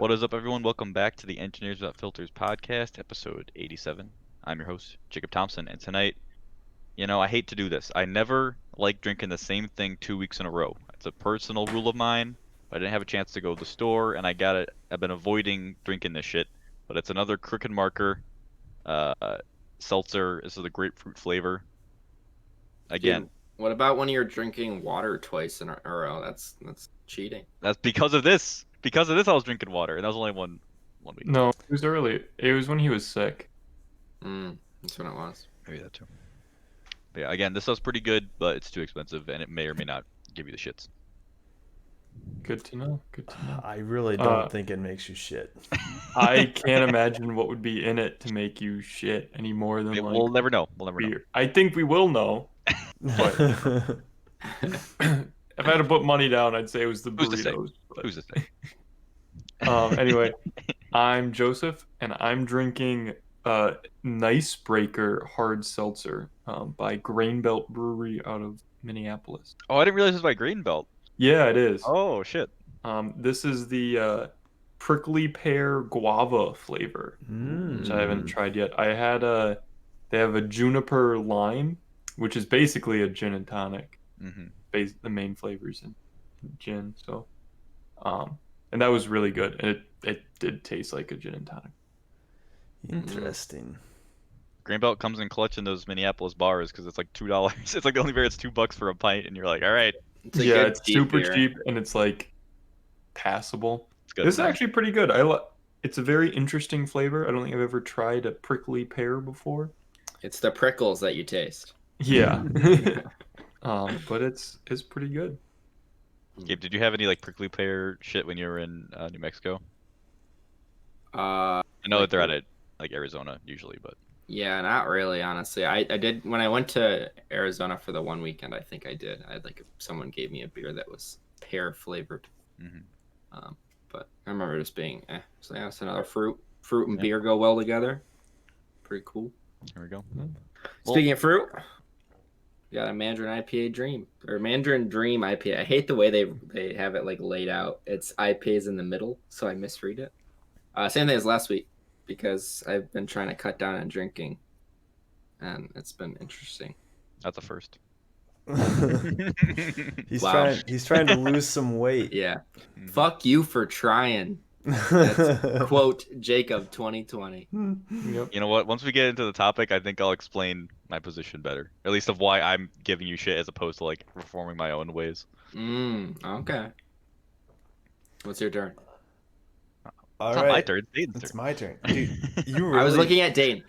What is up, everyone? Welcome back to the Engineers Without Filters podcast, episode 87. I'm your host, Jacob Thompson, and tonight, I hate to do this. I never like drinking the same thing 2 weeks in a row. It's a personal rule of mine, but I didn't have a chance to go to the store, and I got it. I've been avoiding drinking this shit, but it's another Crooked Marker uh, seltzer. This is a grapefruit flavor. Again, Dude, what about when you're drinking water twice in a row? That's cheating. that's because of this. Because of this, I was drinking water, and that was only one week. No, it was early. It was when he was sick. That's when it was. Maybe that too. But yeah, again, this stuff's pretty good, but it's too expensive, and it may or may not give you the shits. Good to know. Good to know. I really don't think it makes you shit. I can't imagine what would be in it to make you shit any more than We'll never know. We'll never know. beer. I think we will know. But if I had to put money down, I'd say it was the Who's to say? burritos. but- Who's to say? Anyway, I'm Joseph, and I'm drinking Nicebreaker Hard Seltzer by Grainbelt Brewery out of Minneapolis. Oh, I didn't realize it was by Greenbelt. Yeah, it is. Oh shit. This is the prickly pear guava flavor, which I haven't tried yet. They have a juniper lime, which is basically a gin and tonic. Mm-hmm. The main flavors in gin. So, and that was really good. And it did taste like a gin and tonic. Interesting. Greenbelt comes in clutch in those Minneapolis bars because it's like $2. It's like the only beer it's $2 for a pint, and you're like, all right, It's a Yeah, good it's cheap super beer. cheap and it's like passable. it's good. This is actually pretty good. It's a very interesting flavor. I don't think I've ever tried a prickly pear before. It's the prickles that you taste. Yeah. But it's pretty good. Gabe, did you have any like prickly pear shit when you were in New Mexico? Uh, I know that they're at it like Arizona usually, but yeah, not really, honestly. I did when I went to Arizona for the one weekend. I think I did. I had someone gave me a beer that was pear flavored. Mhm. But I remember just being, so yeah, it's another fruit. Fruit and Yeah. beer go well together. Pretty cool. here we go. Speaking of fruit, we got a Mandarin IPA Dream or Mandarin Dream IPA. I hate the way they have it like laid out. It's IPAs in the middle, so I misread it. Same thing as last week because I've been trying to cut down on drinking, and it's been interesting. That's a first. he's Wow. trying to lose some weight. Yeah, Mhm. fuck you for trying. That's quote Jacob 2020. Yep. You know what? Once we get into the topic, I think I'll explain my position better, at least of why I'm giving you shit as opposed to like reforming my own ways. Okay. What's your turn? All It's not my right, turn. It's Aiden's it's turn. my turn. Dude, you really... I was looking at Dane.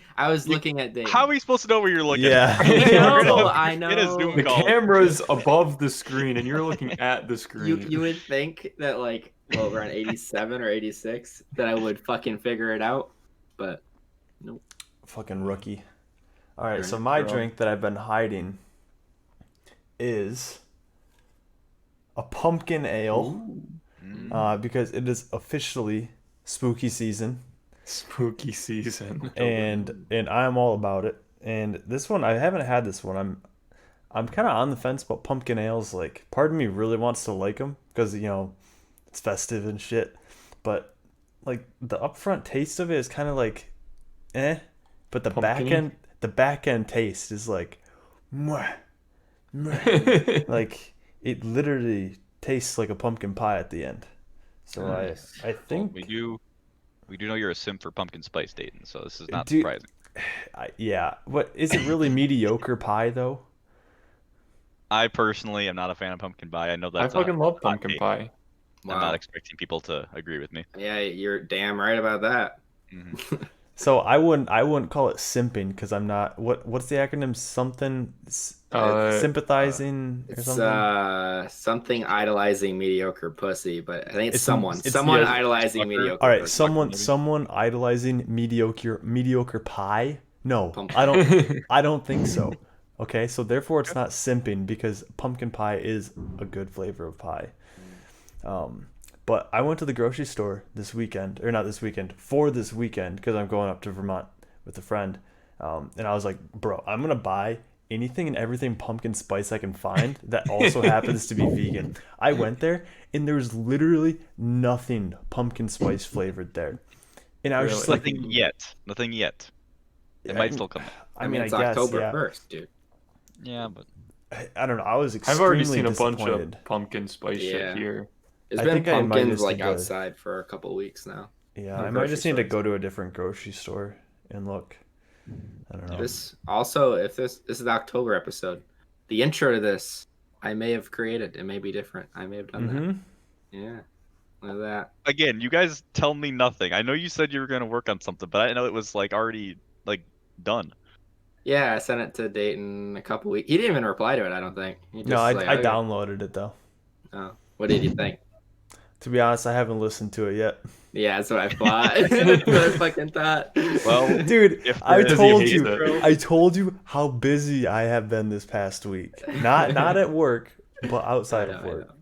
looking at Dane. How are we supposed to know where you're looking? Yeah. I know. Get a Zoom The call. camera's above the screen and you're looking at the screen. You would think that we're on 87 or 86 that I would fucking figure it out, but nope. Fucking rookie. All right, You're so an my pro. drink that I've been hiding is a pumpkin ale, because it is officially spooky season, Spooky season. and I'm all about it. And this one, I haven't had this one. I'm kind of on the fence about pumpkin ales. Like, part of me really wants to like them because it's festive and shit, but like the upfront taste of it is kind of like, but the Pumpkin-y? back end taste is like, mwah, mwah. Like it literally tastes like a pumpkin pie at the end. So Nice. I think we do know you're a simp for pumpkin spice, Dayton, so this is not Dude, surprising. yeah. What is it really mediocre pie though? I personally am not a fan of pumpkin pie. I know I that's fucking love hot pumpkin take. pie. I'm not expecting people to agree with me. Yeah, you're damn right about that. Mhm. So I wouldn't call it simping because I'm not. What's the acronym? Something sympathizing or It's something. something idolizing mediocre pussy, but I think it's It's- someone it's- someone yeah. idolizing Fucker. mediocre. All right, pussy. someone idolizing mediocre pie. No, Pumpkin. I don't think so. Okay, so therefore it's not simping because pumpkin pie is a good flavor of pie. But I went to the grocery store this weekend, or not this weekend, for this weekend because I'm going up to Vermont with a friend. And I was like, bro, I'm gonna buy anything and everything pumpkin spice I can find that also happens to be vegan. I went there and there was literally nothing pumpkin spice flavored there. And I was just like, Nothing yet. Nothing yet. It might still come. I mean, I it's guess, October yeah. 1st, dude. Yeah, but I don't know. I was I've already extremely seen a bunch disappointed. of pumpkin spice Yeah. shit here. It's I been think I might pumpkins just like need to- outside for a couple weeks now. Yeah, No I might just need to grocery go to a different grocery store and look. I don't know. This also, if this is the October episode, the intro to this I may have created. It may be different. I may have done that. Mhm. Yeah, look at that. again, you guys tell me nothing. I know you said you were gonna work on something, but I didn't know it was like already like done. Yeah, I sent it to Dayton a couple weeks. He didn't even reply to it. I don't think. He just No, I like, okay. downloaded it though. Oh, what did you think? To be honest, I haven't listened to it yet. Yeah, that's what I thought. That's what I fucking thought. Well, Dude, if I there- told hates you, it. I told you how busy I have been this past week. Not at work, but outside of work.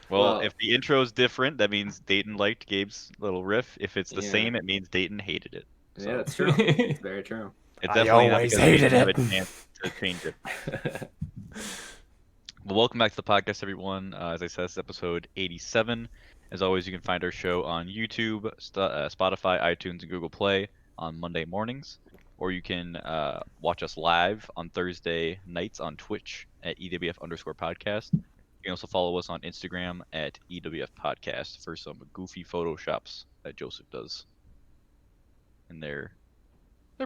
Well, Well- if the intro's different, that means Dayton liked Gabe's little riff. If it's the Yeah. same, it means Dayton hated it. So Yeah, that's true. It's very true. it I definitely not always because I hated have it. a chance to change it. Well, welcome back to the podcast, everyone. As I said, this is episode 87. As always, you can find our show on YouTube, Spotify, iTunes, and Google Play on Monday mornings. Or you can watch us live on Thursday nights on Twitch at EWF_podcast. You can also follow us on Instagram at EWF Podcast for some goofy photoshops that Joseph does. And they're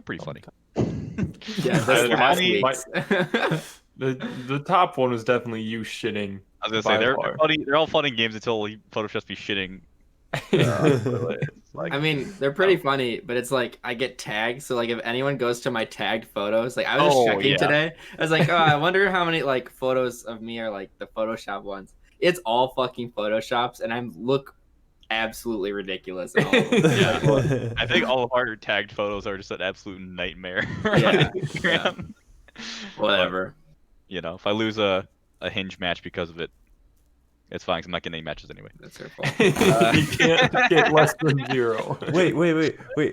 pretty funny. Yeah, that's I- last my- week's. The top one was definitely you shitting. I was gonna by say they're far. funny. They're all fun in games until he photoshops me shitting. It's like, I mean, they're pretty funny, but it's like I get tagged. So like, if anyone goes to my tagged photos, like I was just Oh, checking yeah. today. I was like, oh, I wonder how many like photos of me are like the Photoshop ones. It's all fucking Photoshops, and I look absolutely ridiculous. In all of them. Yeah. I think all of our tagged photos are just an absolute nightmare. on Yeah, Instagram. Whatever. You know, if I lose a hinge match because of it, it's fine. 'Cause I'm not getting any matches anyway. That's her fault. You can't get less than 0. Wait.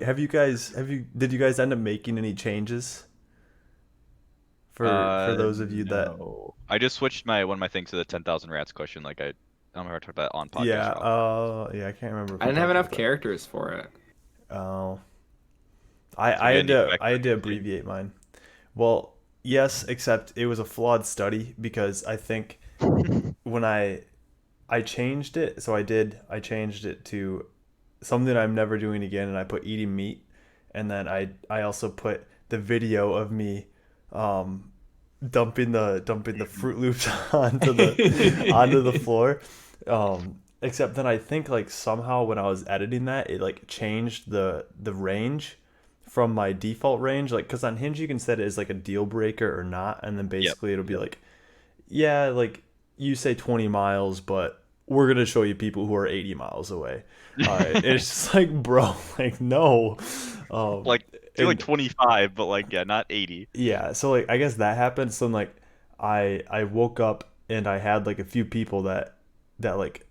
Did you guys end up making any changes? For those of you that No. I just switched one of my things to the 10,000 rats question. Like I don't remember if I talked about it on podcast. yeah, or off. I can't remember. if I we didn't have talked enough about that. characters for it. Oh. So I you had need to back I had to to- abbreviate mine. Well, yes, except it was a flawed study because I think when I changed it, I changed it to something I'm never doing again, and I put eating meat, and then I also put the video of me dumping the Fruit Loops onto the floor. Except then I think like somehow when I was editing that, it like changed the range from my default range, like because on Hinge you can set it as like a deal breaker or not, and then basically it'll be like, yeah, like you say 20 miles, but we're gonna show you people who are 80 miles away. It's just like, bro, like no, Like do like 25, but like yeah, not 80. yeah. So like I guess that happened. So then, like I woke up and I had like a few people that like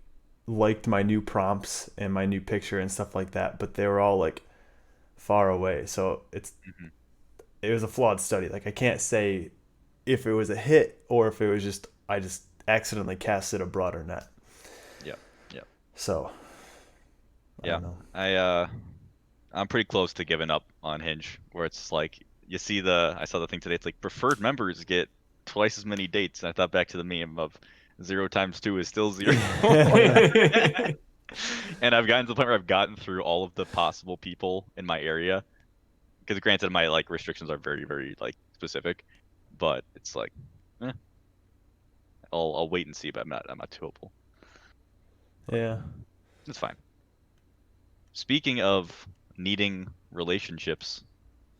liked my new prompts and my new picture and stuff like that, but they were all like far away. So it was a flawed study. Like I can't say if it was a hit or if it was just I just accidentally casted a broader net. Yep. So I don't know. I'm pretty close to giving up on Hinge, where it's like I saw the thing today. It's like preferred members get twice as many dates. And I thought back to the meme of 0 times 2 is still 0. And I've gotten to the point where I've gotten through all of the possible people in my area. Because granted, my like restrictions are very, very like specific, but it's like, I'll wait and see. But I'm not too hopeful. Yeah. It's fine. Speaking of needing relationships,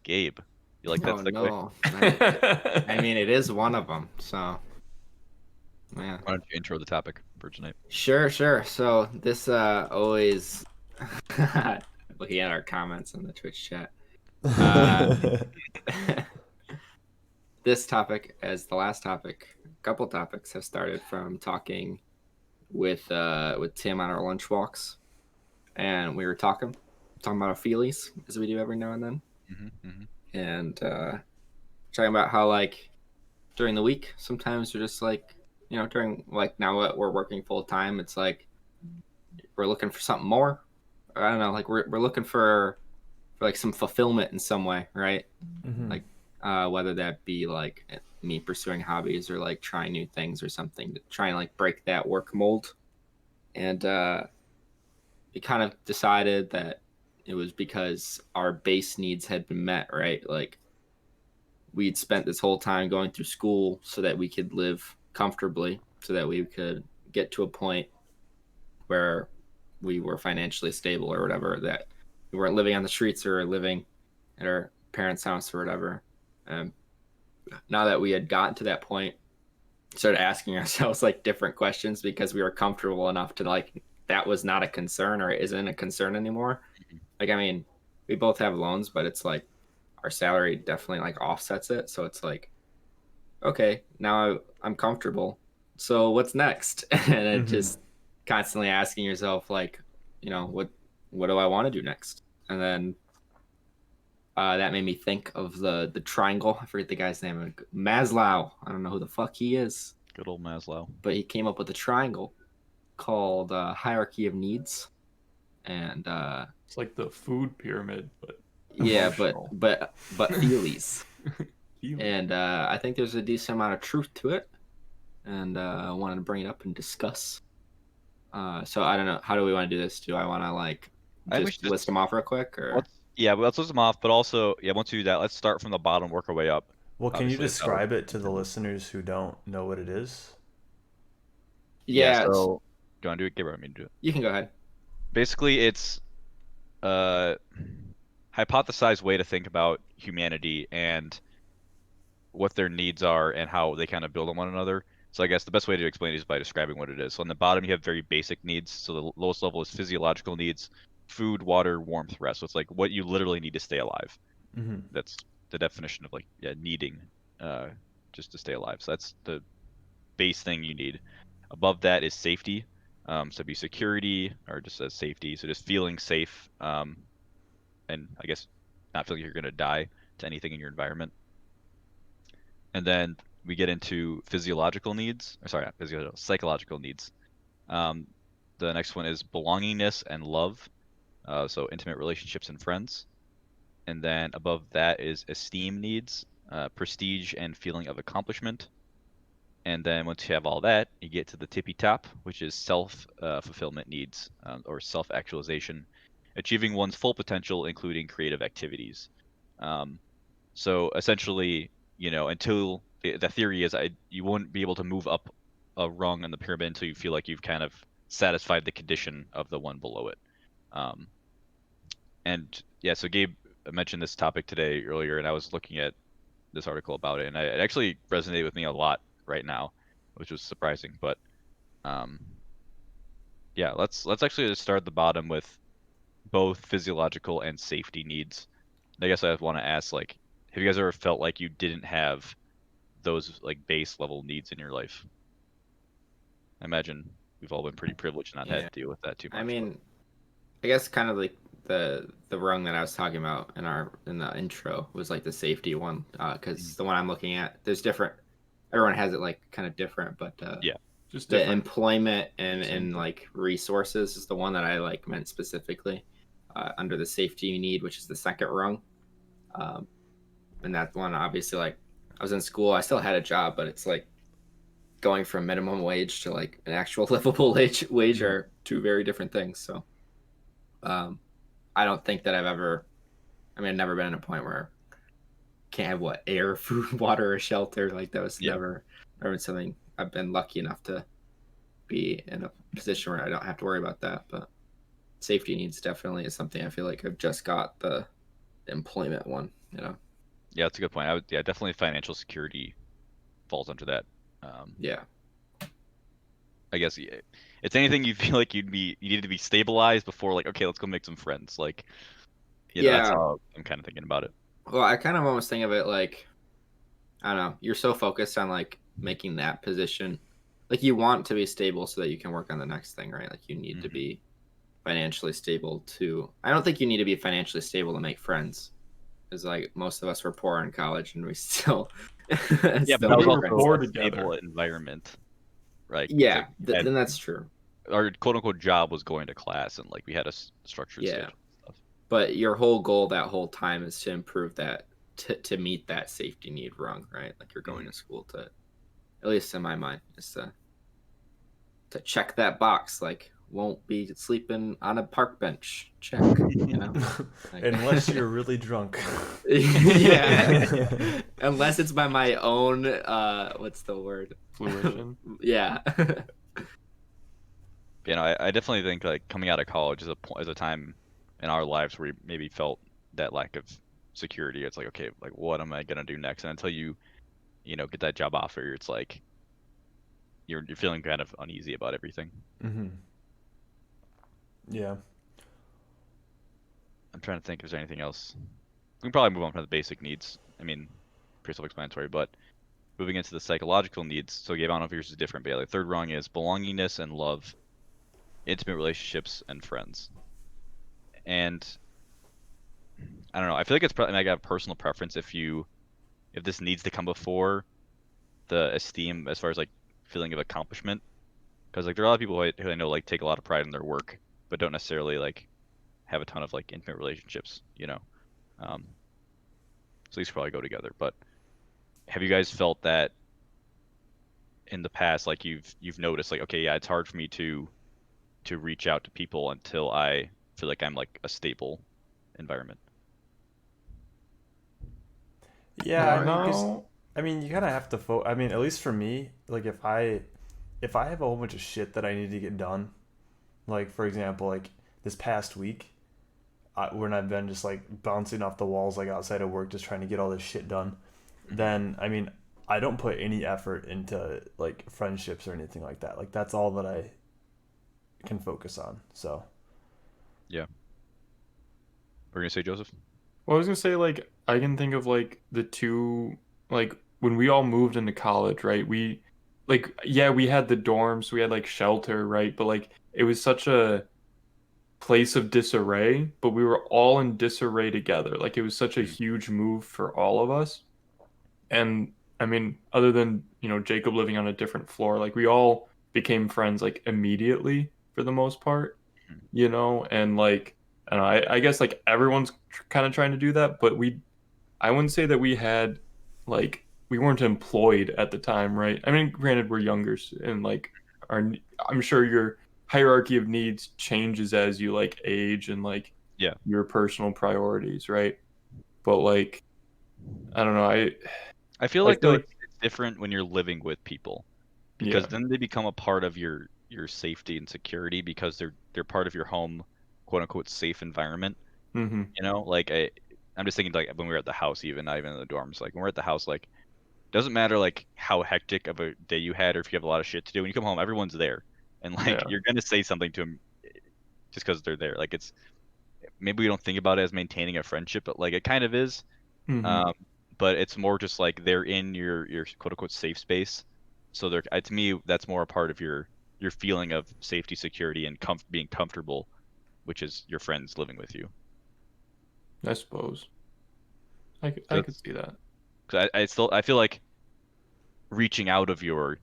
Gabe, you like that Oh segue? no! I mean, it is one of them. So, yeah. Why don't you intro the topic for tonight? Sure. So this always looking at our comments in the Twitch chat. This topic, as the last topic, a couple topics have started from talking with Tim on our lunch walks, and we were talking about our feelies as we do every now and then. Mm-hmm. And talking about how like during the week sometimes we're just like, during like now that we're working full time, it's like we're looking for something more. I don't know, like we're looking for like some fulfillment in some way, right? Mm-hmm. Like whether that be like me pursuing hobbies or like trying new things or something to try and like break that work mold. And we kind of decided that it was because our base needs had been met, right? Like we'd spent this whole time going through school so that we could live comfortably, so that we could get to a point where we were financially stable or whatever, that we weren't living on the streets or living at our parents' house or whatever. Um, Now that we had gotten to that point, started asking ourselves like different questions because we were comfortable enough to like that was not a concern or isn't a concern anymore. Like, I mean, we both have loans, but it's like our salary definitely like offsets it. So it's like, okay, now I'm comfortable. So what's next? And it Mm-hmm. just constantly asking yourself like, what do I want to do next? And then that made me think of the triangle. I forget the guy's name. Maslow. I don't know who the fuck he is, Good old Maslow. but he came up with a triangle called Hierarchy of Needs. And It's like the food pyramid, but yeah, emotional. but feelies. Feeling. And I think there's a decent amount of truth to it. And I wanted to bring it up and discuss. So I don't know. How do we want to do this? Do I want to like I think we just should list them off real quick, or let's list them off. But also, yeah, once we do that, let's start from the bottom, work our way up. Well, can you Obviously, that's how describe it to the listeners who don't know what it is? yeah. yeah, So, do you want to do it? Give me to do it. you can go ahead. Basically, it's a hypothesized way to think about humanity and what their needs are and how they kind of build on one another. So I guess the best way to explain it is by describing what it is. So on the bottom, you have very basic needs. So the lowest level is physiological needs: food, water, warmth, rest. So it's like what you literally need to stay alive. Mm-hmm. That's the definition of like needing just to stay alive. So that's the base thing you need. Above that is safety. So it'd be security or just as safety. So just feeling safe, and I guess not feeling you're gonna die to anything in your environment. And then we get into physiological needs. Or sorry, not physiological, psychological needs. Um, the next one is belongingness and love. So intimate relationships and friends. And then above that is esteem needs, prestige and feeling of accomplishment. And then once you have all that, you get to the tippy top, which is self fulfillment needs, or self actualization, achieving one's full potential, including creative activities. Um, so essentially, until the theory is you won't be able to move up a rung in the pyramid until you feel like you've kind of satisfied the condition of the one below it. Um, and yeah, so Gabe mentioned this topic today earlier, and I was looking at this article about it, and it actually resonated with me a lot right now, which was surprising. But um, yeah, let's actually just start at the bottom with both physiological and safety needs. I guess I want to ask, like, have you guys ever felt like you didn't have those like base level needs in your life? I imagine we've all been pretty privileged and not had Yeah. to deal with that too much. I mean, I guess kind of like the rung that I was talking about in the intro was like the safety one, because the one I'm looking at, there's different. Everyone has it like kind of different, but Yeah. Just the different. employment Same and thing. like resources is the one that I like meant specifically under the safety you need, which is the second rung. And that one, obviously, like I was in school, I still had a job, but it's like going from minimum wage to like an actual livable wage are two very different things. So um, I don't think that I've never been at a point where I can't have what air, food, water, or shelter. Like that was Yeah. never been something I've been lucky enough to be in a position where I don't have to worry about that. But safety needs definitely is something I feel like I've just got the employment one, Yeah, that's a good point. Definitely financial security falls under that. Yeah. I guess it's anything you feel like you needed to be stabilized before, like, okay, let's go make some friends. Like, that's Yeah. how I'm kind of thinking about it. Well, I kind of almost think of it like, I don't know, you're so focused on like making that position. Like you want to be stable so that you can work on the next thing, right? Like you need to be financially stable to, I don't think you need to be financially stable to make friends. Is like most of us were poor in college, and we still Yeah, but still that was we made were also friends. poor a stable together. environment, right? It's Yeah, like we had then that's true. our quote unquote job was going to class, and like we had a structured Yeah, schedule and stuff. but your whole goal that whole time is to improve that to meet that safety need rung, right? Like you're going to school to, at least in my mind, is to check that box. Like won't be sleeping on a park bench. Check, you know. Like, Unless you're really drunk. yeah, unless it's by my own what's the word? Fruition. Yeah. You know, I definitely think like coming out of college is a time in our lives where we maybe felt that lack of security. It's like, okay, like what am I gonna do next? And until you know, get that job offer, it's like you're feeling kind of uneasy about everything. Hmm. Yeah. I'm trying to think if there's anything else. We can probably move on from the basic needs. I mean, pretty self-explanatory, but moving into the psychological needs. So yeah, I don't know if yours is different, but yeah, the third rung is belongingness and love, intimate relationships, and friends. And I don't know. I feel like it's probably I got a personal preference if this needs to come before the esteem as far as like feeling of accomplishment, because like there are a lot of people who I know like take a lot of pride in their work, but don't necessarily like have a ton of like intimate relationships. You know, so these probably go together. But have you guys felt that in the past, like you've noticed like okay, yeah, it's hard for me to reach out to people until I feel like I'm like a stable environment. Yeah, I Alright. mean, because No. I mean, you kind of have to I mean, at least for me, like if I have a whole bunch of shit that I need to get done, like for example, like this past week, when I've been just like bouncing off the walls like outside of work, just trying to get all this shit done, Hmm. then I mean, I don't put any effort into like friendships or anything like that. Like that's all that I can focus on. So Yeah. We're gonna say Joseph. Well, I was gonna say like I can think of like the two like when we all moved into college, right? We like yeah, we had the dorms, we had like shelter, right? But like it was such a place of disarray, but we were all in disarray together. Like it was such a Mhm. huge move for all of us. And I mean, other than, you know, Jacob living on a different floor, like we all became friends like immediately for the most part, Mhm. you know, and like I don't know, I guess like everyone's kind of trying to do that, but I wouldn't say that we had like we weren't employed at the time, right? I mean, granted, we're younger and like our I'm sure your hierarchy of needs changes as you like age and like Yeah. your personal priorities, right? But like I don't know, I feel I like feel though like it's different when you're living with people because yeah. then they become a part of your safety and security because they're part of your home, quote unquote, safe environment. Mm-hmm. You know, like I'm just thinking like when we were at the house, even not even in the dorms, like when we're at the house, like doesn't matter like how hectic of a day you had or if you have a lot of shit to do. When you come home, everyone's there, and like Yeah. you're gonna say something to them just because they're there. Like it's maybe we don't think about it as maintaining a friendship, but like it kind of is. Mm-hmm. Um, but it's more just like they're in your quote unquote safe space. So they're to me that's more a part of your feeling of safety, security, and being comfortable, which is your friends living with you. I suppose. I So could see that. cause I feel like reaching out of your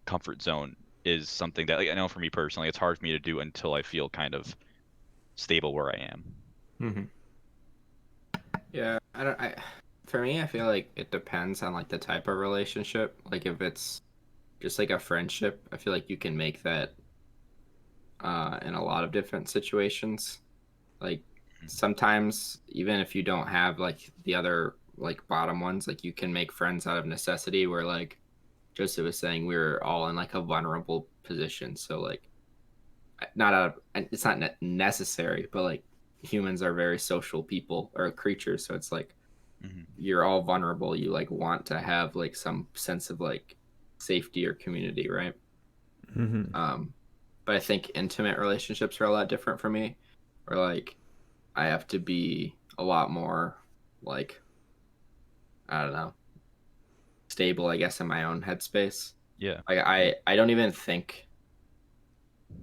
comfort zone is something that like, I know for me personally it's hard for me to do until I feel kind of stable where I am. Mm-hmm. Yeah, I don't. For me, I feel like it depends on like the type of relationship. Like if it's just like a friendship, I feel like you can make that in a lot of different situations. Like sometimes, even if you don't have like the other like bottom ones, like you can make friends out of necessity. Where like Joseph was saying, we were all in like a vulnerable position. So like not out of, and it's not necessary, but like humans are very social people or creatures. So it's like Hmm. you're all vulnerable. You like want to have like some sense of like safety or community, right? mm-hmm. Um, but I think intimate relationships are a lot different for me. Where like I have to be a lot more like I don't know stable, I guess, in my own headspace. Yeah. Like I don't even think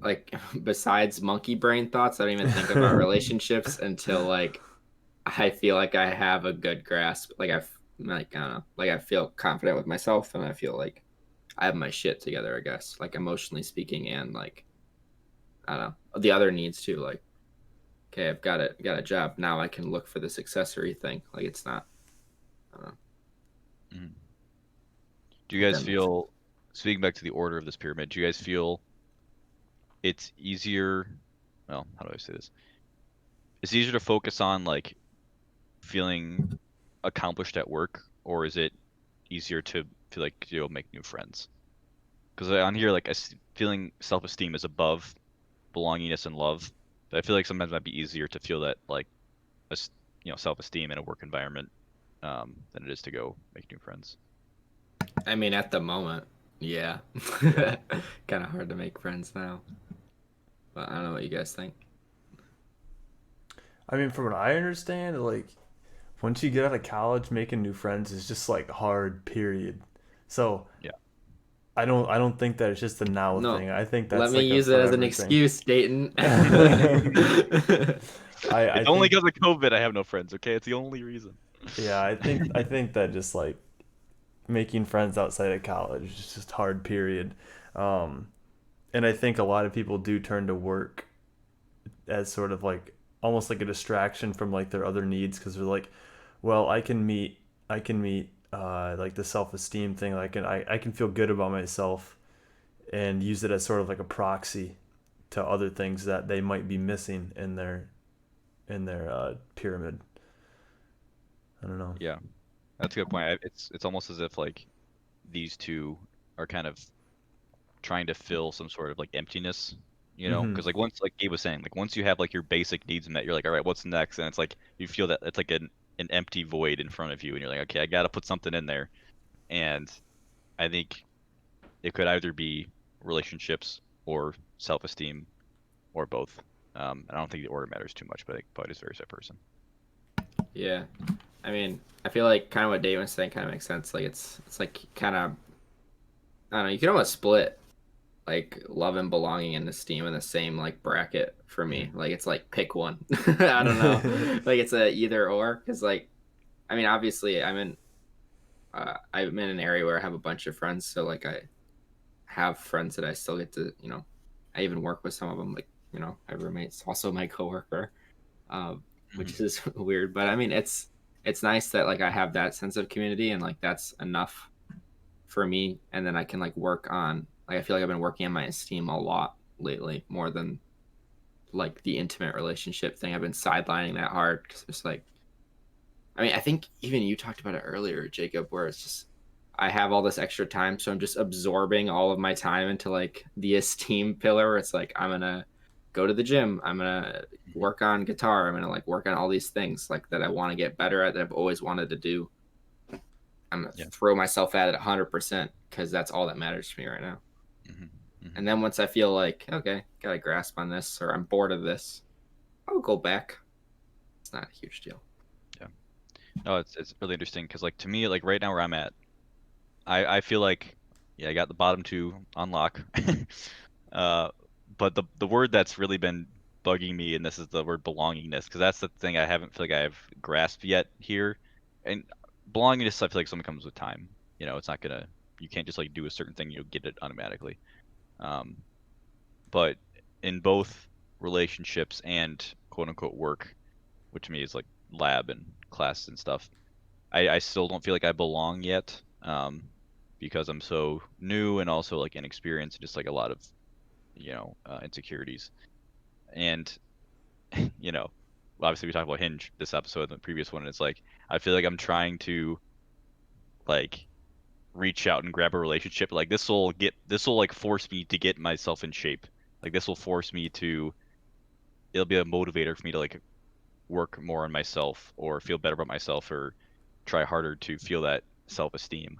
like besides monkey brain thoughts, I don't even think about relationships until like I feel like I have a good grasp. Like like I don't know, like I feel confident with myself, and I feel like I have my shit together. I guess like emotionally speaking, and like I don't know the other needs too. Like okay, I've got a job now. I can look for this accessory thing. Like it's not. I don't know Mhm. Do you if guys that makes sense. feel, speaking back to the order of this pyramid, do you guys feel it's easier, well, how do I say this? It's easier to focus on like feeling accomplished at work, or is it easier to feel like you'll make new friends? Because on here, like feeling self-esteem is above belongingness and love. But I feel like sometimes it might be easier to feel that like self-esteem in a work environment than it is to go make new friends. I mean, at the moment, yeah, Yeah. kind of hard to make friends now. But I don't know what you guys think. I mean, from what I understand, like once you get out of college, making new friends is just like hard. Period. So Yeah. I don't think that it's just a now No, thing. I think let that's me like a use it as an forever thing. excuse, Dayton. I It's only think because of COVID I have no friends, okay? It's the only reason. yeah, I think that just like making friends outside of college is just hard. Period. Um, and I think a lot of people do turn to work as sort of like almost like a distraction from like their other needs because they're like, well, I can meet like the self esteem thing. I can feel good about myself and use it as sort of like a proxy to other things that they might be missing in their pyramid. I don't know. Yeah, that's a good point. It's almost as if like these two are kind of trying to fill some sort of like emptiness, Mm-hmm. because like once, like Gabe was saying, like once you have like your basic needs met, you're like, all right, what's next? And it's like you feel that it's like an empty void in front of you, and you're like, okay, I got to put something in there. And I think it could either be relationships or self-esteem or both. And I don't think the order matters too much, but I think probably just varies by person. Yeah, I mean, I feel like kind of what Dave was saying kind of makes sense. Like it's like kind of I don't know. You can almost split like love and belonging and esteem in the same like bracket for me. Like it's like pick one. I don't know. Like it's a either or because like I mean obviously I'm in an area where I have a bunch of friends, so like I have friends that I still get to I even work with some of them like my roommate's also my coworker, Mhm. which is weird, but I mean it's nice that like I have that sense of community and like that's enough for me, and then I can like work on like I feel like I've been working on my esteem a lot lately more than like the intimate relationship thing. I've been sidelining that hard because it's like I mean I think even you talked about it earlier, Jacob, where it's just I have all this extra time, so I'm just absorbing all of my time into like the esteem pillar where it's like I'm gonna go to the gym, I'm gonna work on guitar, I'm gonna like work on all these things like that I want to get better at that I've always wanted to do. I'm gonna Yeah. throw myself at it 100% because that's all that matters to me right now. Hmm. Hmm. And then once I feel like, okay, got a grasp on this or I'm bored of this, I'll go back. It's not a huge deal. Yeah. No, it's really interesting because like to me, like right now where I'm at, I feel like yeah, I got the bottom two on lock. uh, but the word that's really been bugging me, and this is the word belongingness, because that's the thing I haven't feel like I've grasped yet here. And belongingness, I feel like something comes with time. It's not gonna, you can't just like do a certain thing, you'll get it automatically. Um, but in both relationships and quote unquote work, which to me is like lab and class and stuff, I still don't feel like I belong yet, because I'm so new and also like inexperienced and just like a lot of insecurities. And you know, obviously we talked about Hinge this episode and the previous one, and it's like I feel like I'm trying to like reach out and grab a relationship. Like this will like force me to get myself in shape. Like this will force me to. It'll be a motivator for me to like work more on myself or feel better about myself or try harder to feel that self-esteem.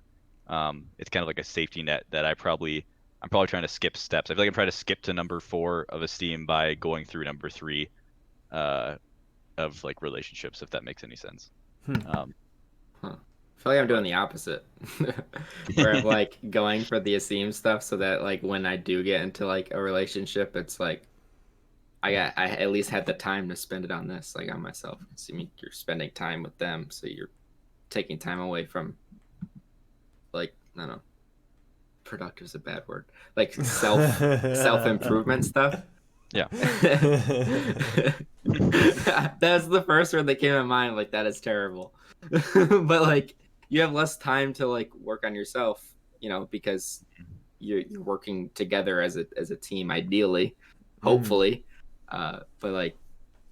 It's kind of like a safety net that I'm probably trying to skip steps. I feel like I'm trying to skip to number 4 of esteem by going through number 3 uh, of like relationships, if that makes any sense. Hmm. Um, Huh. I feel like I'm doing but the opposite, where I'm like going for the esteem stuff so that like when I do get into like a relationship, it's like I at least had the time to spend it on this, like on myself. So, I mean, you're spending time with them, so you're taking time away from, like, I don't know, productive is a bad word, like self improvement stuff. Yeah. That's the first word that came to mind. Like, that is terrible. But like, you have less time to like work on yourself, because you're working together as a team, ideally, hopefully. But like,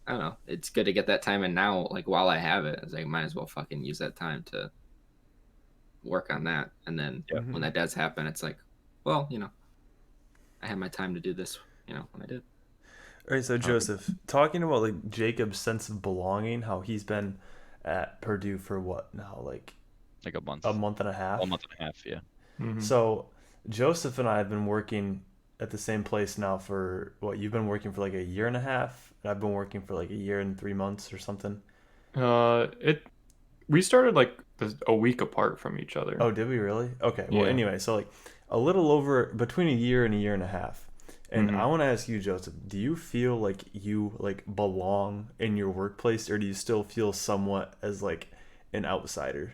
I don't know. It's good to get that time in now. Like, while I have it, it's like, might as well fucking use that time to work on that. And then when that does happen, it's like, well, I had my time to do this. When I did. All right, so Joseph, talking about like Jacob's sense of belonging, how he's been at Purdue for what now, like a month. a month and a half. A month and a half, yeah. Mm-hmm. So Joseph and I have been working at the same place now for what? You've been working for like a year and a half, and I've been working for like a year and 3 months or something. We started like a week apart from each other. Oh, did we really? Okay. Well, Yeah. anyway, so like a little over between a year and a half. And Mhm. I want to ask you, Joseph, do you feel like you like belong in your workplace, or do you still feel somewhat as like an outsider?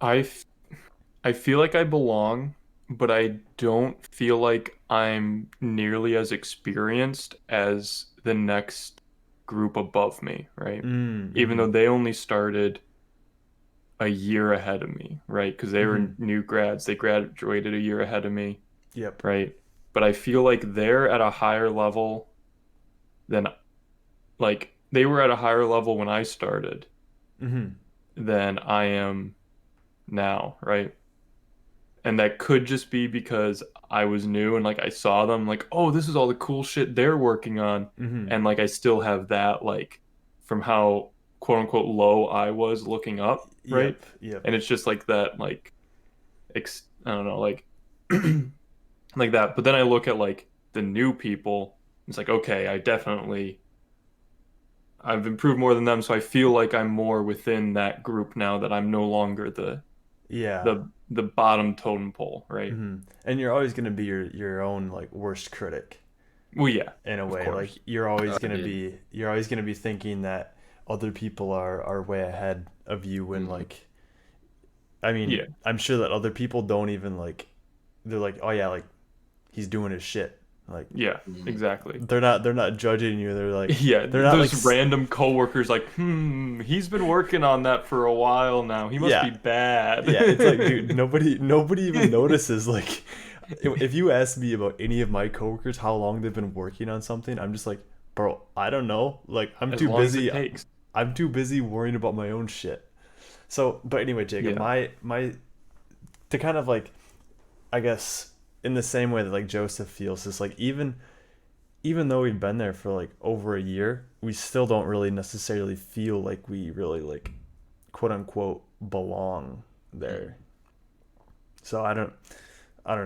I feel like I belong, but I don't feel like I'm nearly as experienced as the next group above me, right? Even though they only started a year ahead of me, right? Because they were new grads. They graduated a year ahead of me, Yep. right? But I feel like they're at a higher level than, like, they were at a higher level when I started than I am now, right? And that could just be because I was new and like I saw them like, oh, this is all the cool shit they're working on. And like I still have that, like, from how quote unquote low I was looking up, right? Yep. And it's just like that, like, I don't know, like like that. But then I look at like the new people, it's like, okay, I've improved more than them, so I feel like I'm more within that group now, that I'm no longer Yeah. the bottom totem pole, right? And you're always gonna be your own like worst critic Well, yeah, in a of way. Like course. you're always gonna Dude. be thinking that other people are way ahead of you when like I mean, Yeah, I'm sure that other people don't even like they're like, "Oh yeah, like he's doing his shit." Like yeah, exactly. they're not judging you. They're like Yeah, they're not like those random coworkers like, he's been working on that for a while now. He must be yeah. bad. Yeah, it's like dude, nobody even notices like if you ask me about any of my coworkers how long they've been working on something, I'm just like, "Bro, I don't know. Like As long as it takes. I'm too busy worrying about my own shit." So, but anyway, Jacob, Yeah. my to kind of like I guess in the same way that like Joseph feels is like even though we've been there for like over a year, we still don't really necessarily feel like we really like quote unquote belong there. So I don't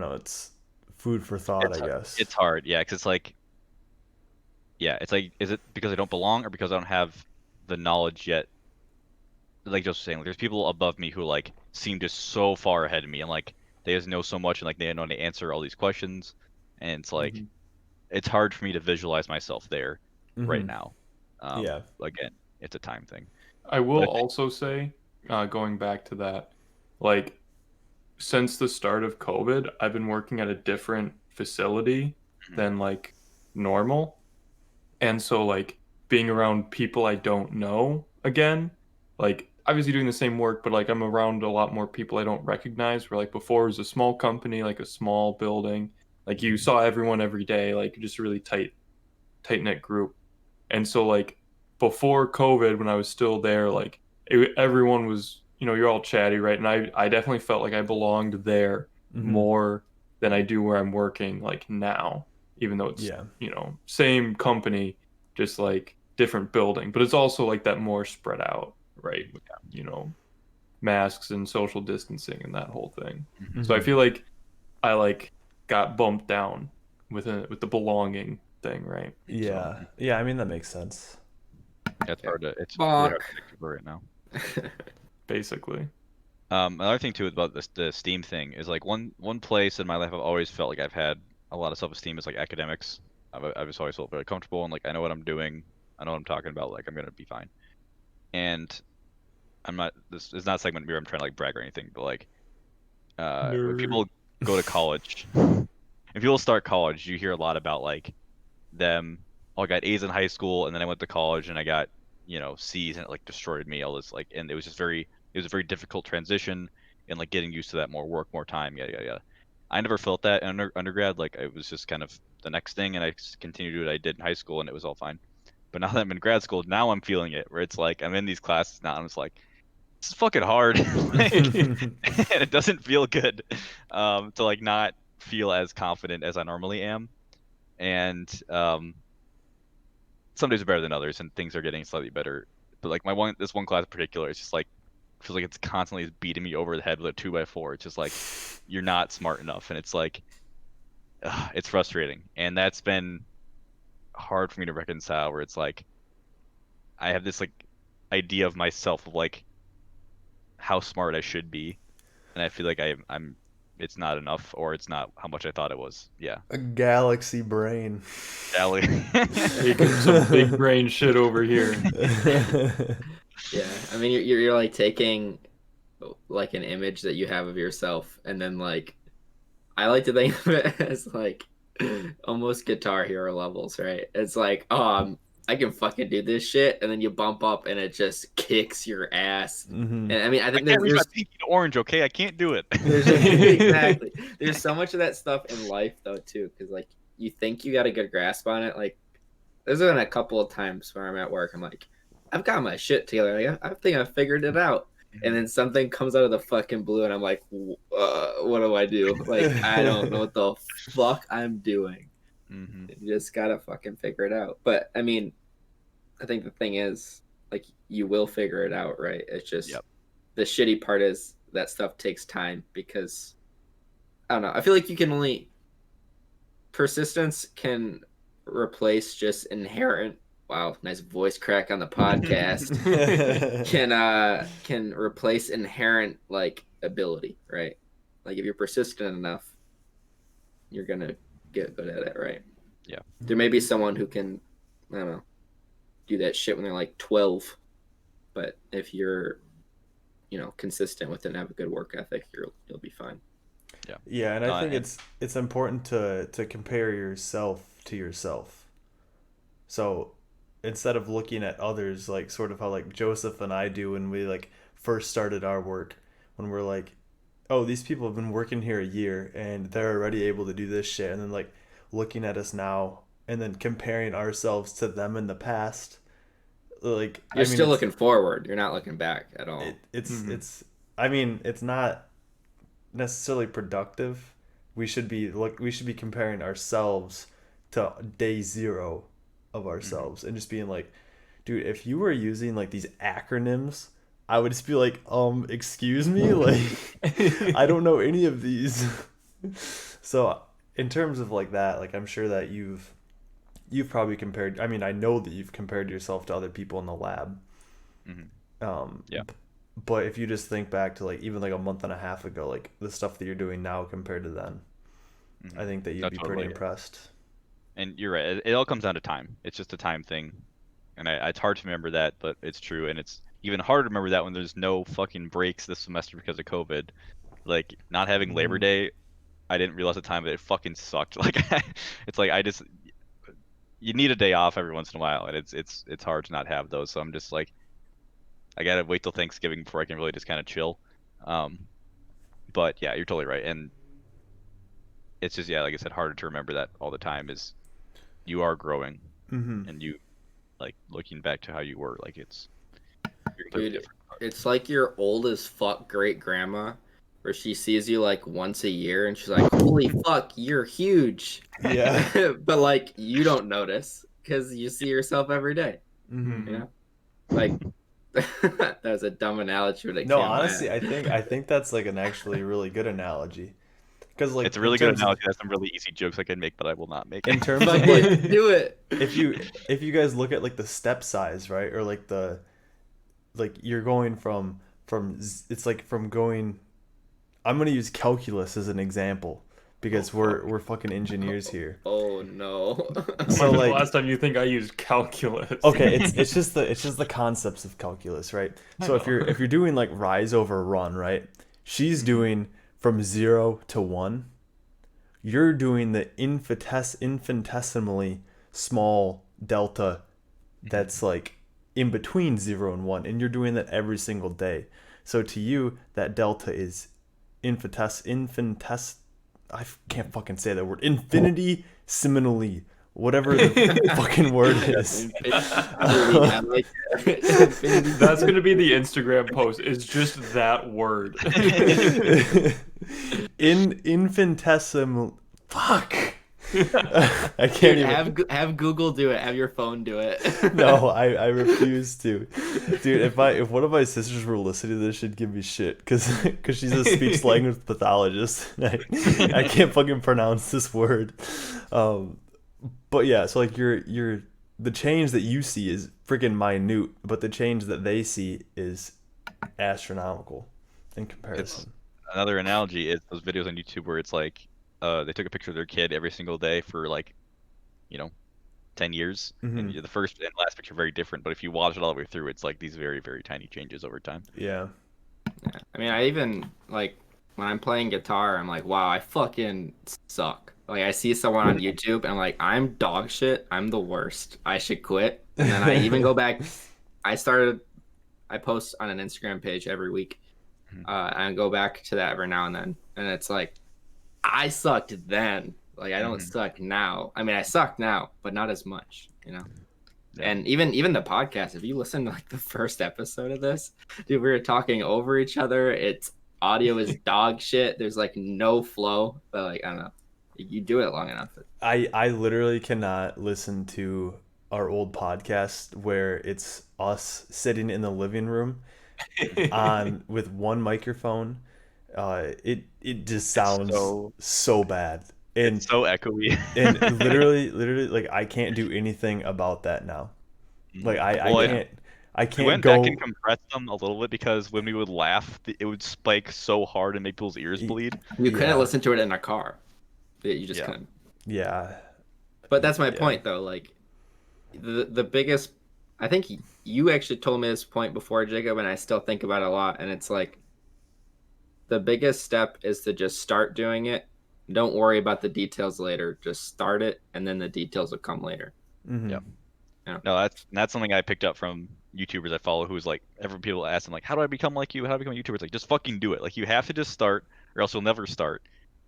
know, it's food for thought, I guess. It's hard, yeah, because it's like, is it because I don't belong or because I don't have the knowledge yet? Like Joseph was saying, like, there's people above me who like seem just so far ahead of me, and like they just know so much, and like they know how to answer all these questions, and it's like it's hard for me to visualize myself there right now. Yeah. Again, it's a time thing. I But will I think, also say, going back to that, like, since the start of COVID, I've been working at a different facility than like normal. And so, like, being around people I don't know again, like, obviously doing the same work, but like I'm around a lot more people I don't recognize. Where like before it was a small company, like a small building, like you saw everyone every day, like just a really tight knit group. And so, like, before COVID, when I was still there, like, everyone was, you're all chatty, right? And I definitely felt like I belonged there more than I do where I'm working, like, now, even though it's, Yeah. same company, just like different building. But it's also like that more spread out, right? With, masks and social distancing and that whole thing. So I feel like I like got bumped down with the belonging thing, right? Yeah. Yeah, I mean that makes sense. it's really hard to think of right now. Basically. Another thing too about the STEAM thing is like one place in my life I've always felt like I've had a lot of self-esteem is like academics. I've just always felt very comfortable and like I know what I'm doing. I know what I'm talking about. Like I'm gonna be fine. And I'm not. This is not a segment where I'm trying to like brag or anything, but like when Nerd. people go to college, when people start college, you hear a lot about like them. Oh, I got A's in high school, and then I went to college and I got C's, and it like destroyed me. All this like, and it was a very difficult transition, and like getting used to that, more work, more time, yada yada yada. I never felt that in undergrad. Like it was just kind of the next thing, and I continued to do what I did in high school, and it was all fine. But now that I'm in grad school, now I'm feeling it, where it's like I'm in these classes now, and I'm just like, this is fucking hard, like, and it doesn't feel good, to like not feel as confident as I normally am, and some days are better than others, and things are getting slightly better. But like this one class in particular, it's just like feels like it's constantly beating me over the head with a 2x4. It's just like you're not smart enough, and it's like it's frustrating, and that's been hard for me to reconcile. Where it's like I have this like idea of myself of like how smart I should be, and I feel like I'm it's not enough, or it's not how much I thought it was. Yeah. A galaxy brain. Allie. Making some big brain shit over here. Yeah, I mean, you're like taking like an image that you have of yourself, and then like I like to think of it as like almost Guitar Hero levels, right? It's like, I can fucking do this shit, and then you bump up, and it just kicks your ass. Mhm. And I mean, I I think can't leave my there's pinky to orange, okay? I can't do it. exactly. There's so much of that stuff in life though too, because like you think you got a good grasp on it. Like there's been a couple of times where I'm at work, I'm like, I've got my shit together. Like, I think I figured it out. And then something comes out of the fucking blue, and I'm like, what do I do? Like, I don't know what the fuck I'm doing. Hmm. You just gotta fucking figure it out. But I mean, I think the thing is, like, you will figure it out, right? It's just Yep. the shitty part is that stuff takes time because I don't know. I feel like you can only persistence can replace just inherent. Wow, nice voice crack on the podcast. Can replace inherent like ability, right? Like if you're persistent enough, you're gonna get good at it, right? Yeah. There may be someone who can, I don't know, do that shit when they're like 12, but if you're, consistent with it and have a good work ethic, you'll be fine. Yeah. Yeah, and I think And it's important to compare yourself to yourself. So instead of looking at others, like sort of how like Joseph and I do when we like first started our work, when we're like, oh, these people have been working here a year and they're already able to do this shit, and then like looking at us now and then comparing ourselves to them in the past, like You're I mean, still looking forward. You're not looking back at all. it's I mean, it's not necessarily productive. We should be comparing ourselves to day zero of ourselves and just being like, dude, if you were using like these acronyms, I would just be like, excuse me, like I don't know any of these. So in terms of like that, like I'm sure that you've probably compared, I mean, I know that you've compared yourself to other people in the lab. Yeah. But if you just think back to like even like a month and a half ago, like the stuff that you're doing now compared to then, I think that you'd No, be totally. pretty impressed. And you're right. It all comes down to time. It's just a time thing, and it's hard to remember that, but it's true. And it's even harder to remember that when there's no fucking breaks this semester because of COVID. Like not having Labor Day, I didn't realize at the time, but it fucking sucked. Like it's like you need a day off every once in a while, and it's hard to not have those. So I'm just like, I gotta wait till Thanksgiving before I can really just kind of chill. But yeah, you're totally right, and it's just, yeah, like I said, harder to remember that all the time. Is you are growing, and you like looking back to how you were, like you're completely Dude, different. it's like your old as fuck great grandma, where she sees you like once a year and she's like, "Holy fuck, you're huge." Yeah. But like you don't notice because you see yourself every day. Mm-hmm. You know, like that was a dumb analogy, but it No, came out. honestly, I think that's like an actually really good analogy. Because like It's a really good analogy. There's some really easy jokes I can make, but I will not make. in terms of Fuck like it, do it. if you guys look at like the step size, right? Or like you're going it's like from going, I'm going to use calculus as an example because we're fucking engineers here. Oh no. So When was the like, last time you think I used calculus? okay, it's just the concepts of calculus, right? So if you're doing like rise over run, right? She's doing from 0 to 1. You're doing the infinitesimally small delta that's like in between 0 and 1, and you're doing that every single day. So to you, that delta is I can't fucking say that word. Infinitesimally, whatever the fucking word is. I like it. That's gonna be the Instagram post. It's just that word. Infinitesimal. Fuck. I can't Dude, even. have Google do it. Have your phone do it. No, I refuse to, dude. If one of my sisters were listening to this, she'd give me shit because she's a speech language pathologist. I can't fucking pronounce this word. But yeah, so like you're the change that you see is freaking minute, but the change that they see is astronomical in comparison. Another analogy is those videos on YouTube where it's like they took a picture of their kid every single day for like, 10 years, and the first and last picture are very different, but if you watch it all the way through, it's like these very, very tiny changes over time. Yeah. I mean, I even like when I'm playing guitar, I'm like, wow, I fucking suck. Like I see someone on YouTube and I'm like, I'm dog shit. I'm the worst. I should quit. And then I even go back. I post on an Instagram page every week. And go back to that every now and then. And it's like, I sucked then. Like I don't suck now. I mean, I suck now, but not as much, Yeah. And even the podcast, if you listen to like the first episode of this, dude, we were talking over each other. It's audio is dog shit. There's like no flow, but like I don't know. You do it long enough. I literally cannot listen to our old podcast where it's us sitting in the living room on with one microphone. It just sounds so bad. And It's so echoey. and literally like I can't do anything about that now. Like I We can't went go. back and compressed them a little bit because when we would laugh, it would spike so hard and make people's ears bleed. You couldn't Yeah. listen to it in a car. You just Yeah. couldn't. Yeah. But that's my point, though. Like the biggest, I think you actually told me this point before, Jacob, and I still think about it a lot. And it's like the biggest step is to just start doing it. Don't worry about the details later. Just start it, and then the details will come later. Yeah. No, that's something I picked up from YouTubers I follow who's like, every people ask them like, how do I become like you? How do I become a YouTuber? It's like, just fucking do it. Like you have to just start or else you'll never start.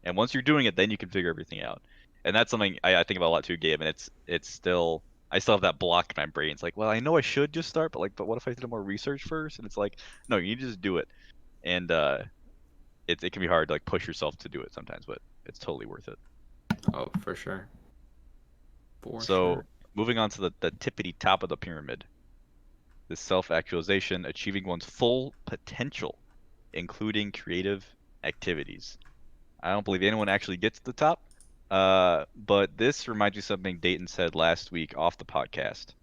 And once you're doing it, then you can figure everything out. And that's something I think about a lot too, Gabe. And it's still, I still have that block in my brain. It's like, well, I know I should just start, but what if I did more research first? And it's like, no, you need to just do it. And it can be hard to like push yourself to do it sometimes, but it's totally worth it. Oh, for sure. So moving on to the tippity top of the pyramid, this self-actualization, achieving one's full potential, including creative activities. I don't believe anyone actually gets to the top, but this reminds me of something Dayton said last week off the podcast.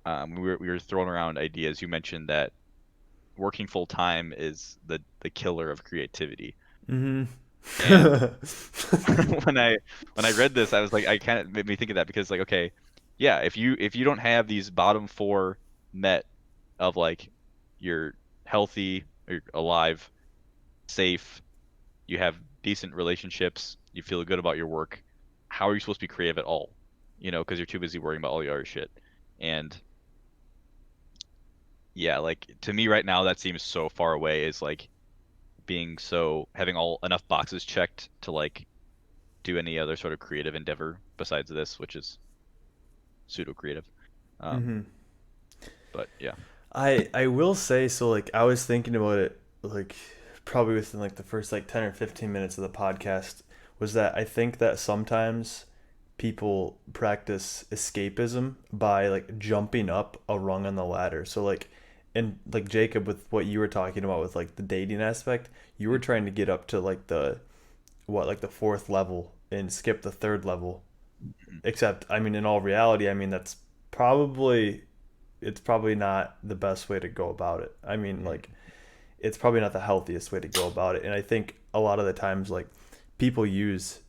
We were throwing around ideas. You mentioned that working full time is the killer of creativity. Mm-hmm. And when I read this, I was like, I kind of made me think of that because like, okay, yeah, if you don't have these bottom four met of like you're healthy, you're alive, safe, you have decent relationships, you feel good about your work, how are you supposed to be creative at all? Because you're too busy worrying about all the other shit. And yeah, like to me right now, that seems so far away. Is like having enough boxes checked to like do any other sort of creative endeavor besides this, which is pseudo creative. But yeah, I will say, so like I was thinking about it like probably within like the first like 10 or 15 minutes of the podcast, was that I think that sometimes people practice escapism by like jumping up a rung on the ladder. So like, and like Jacob, with what you were talking about with like the dating aspect, you were trying to get up to like the fourth level and skip the third level. Except, I mean, in all reality, I mean, it's probably not the best way to go about it. I mean, like, it's probably not the healthiest way to go about it. And I think a lot of the times, like, people use